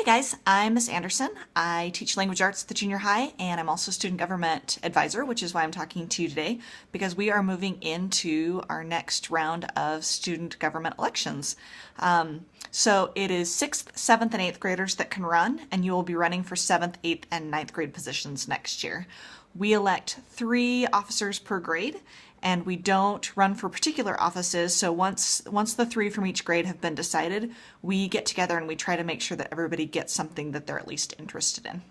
Hey guys, I'm Miss Anderson. I teach language arts at the junior high, and I'm also student government advisor, which is why I'm talking to you today, because we are moving into our next round of student government elections. So it is 6th, 7th, and 8th graders that can run, and you will be running for 7th, 8th, and 9th grade positions next year. We elect 3 officers per grade, and we don't run for particular offices. So once the 3 from each grade have been decided, we get together and we try to make sure that everybody gets something that they're at least interested in.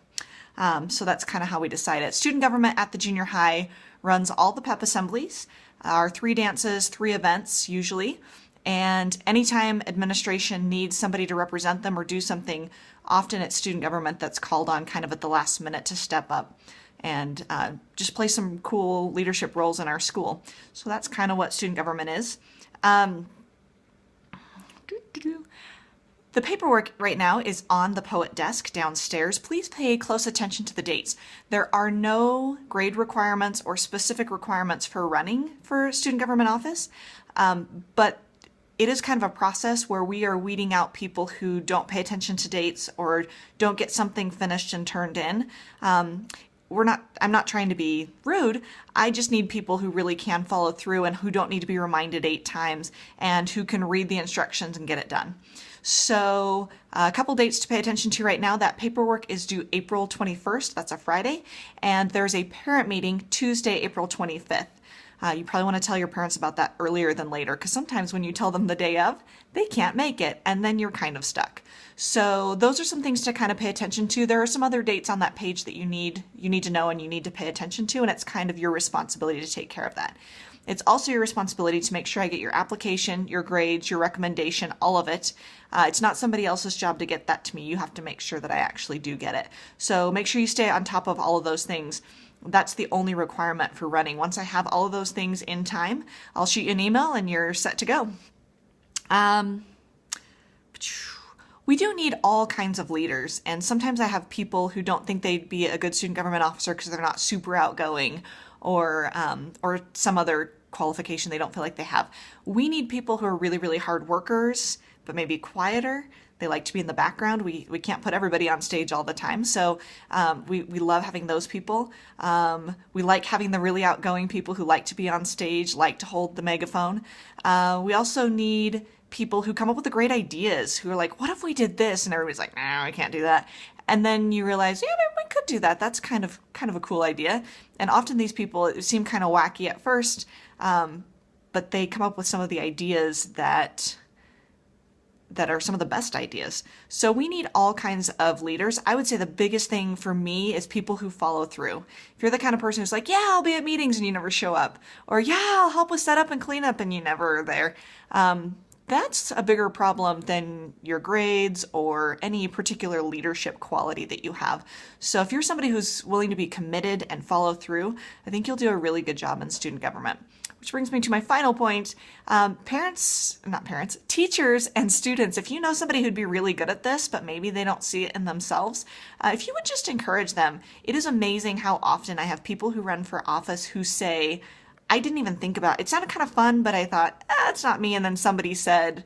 So that's kind of how we decide it. Student government at the junior high runs all the pep assemblies, our 3 dances, 3 events usually, and anytime administration needs somebody to represent them or do something, often it's student government that's called on kind of at the last minute to step up and just play some cool leadership roles in our school. So that's kind of what student government is. The paperwork right now is on the poet desk downstairs. Please pay close attention to the dates. There are no grade requirements or specific requirements for running for student government office, but it is kind of a process where we are weeding out people who don't pay attention to dates or don't get something finished and turned in. I'm not trying to be rude. I just need people who really can follow through and who don't need to be reminded 8 times and who can read the instructions and get it done. So a couple dates to pay attention to right now. That paperwork is due April 21st. That's a Friday. And there's a parent meeting Tuesday, April 25th. You probably want to tell your parents about that earlier than later, because sometimes when you tell them the day of, they can't make it, and then you're kind of stuck. So those are some things to kind of pay attention to. There are some other dates on that page that you need to know and you need to pay attention to, and it's kind of your responsibility to take care of that. It's also your responsibility to make sure I get your application, your grades, your recommendation, all of it. It's not somebody else's job to get that to me. You have to make sure that I actually do get it. So make sure you stay on top of all of those things. That's the only requirement for running. Once I have all of those things in time, I'll shoot you an email and you're set to go. We do need all kinds of leaders, and sometimes I have people who don't think they'd be a good student government officer because they're not super outgoing or some other qualification they don't feel like they have. We need people who are really, really hard workers, but maybe quieter. They like to be in the background. We can't put everybody on stage all the time. So we love having those people. We like having the really outgoing people who like to be on stage, like to hold the megaphone. We also need people who come up with the great ideas, who are like, what if we did this? And everybody's like, no, I can't do that. And then you realize, yeah, we could do that. That's kind of a cool idea. And often these people seem kind of wacky at first, but they come up with some of the ideas that are some of the best ideas. So we need all kinds of leaders. I would say the biggest thing for me is people who follow through. If you're the kind of person who's like, yeah, I'll be at meetings and you never show up, or yeah, I'll help with setup and cleanup and you never are there, that's a bigger problem than your grades or any particular leadership quality that you have. So if you're somebody who's willing to be committed and follow through, I think you'll do a really good job in student government. Which brings me to my final point. Teachers and students, if you know somebody who'd be really good at this, but maybe they don't see it in themselves, if you would just encourage them. It is amazing how often I have people who run for office who say, I didn't even think about it. It sounded kind of fun, but I thought, it's not me. And then somebody said,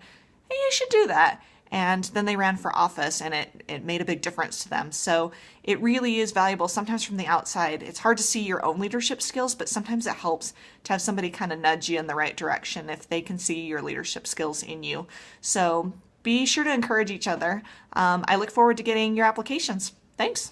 hey, you should do that. And then they ran for office and it made a big difference to them. So it really is valuable. Sometimes from the outside, it's hard to see your own leadership skills, but sometimes it helps to have somebody kind of nudge you in the right direction if they can see your leadership skills in you. So be sure to encourage each other. I look forward to getting your applications. Thanks.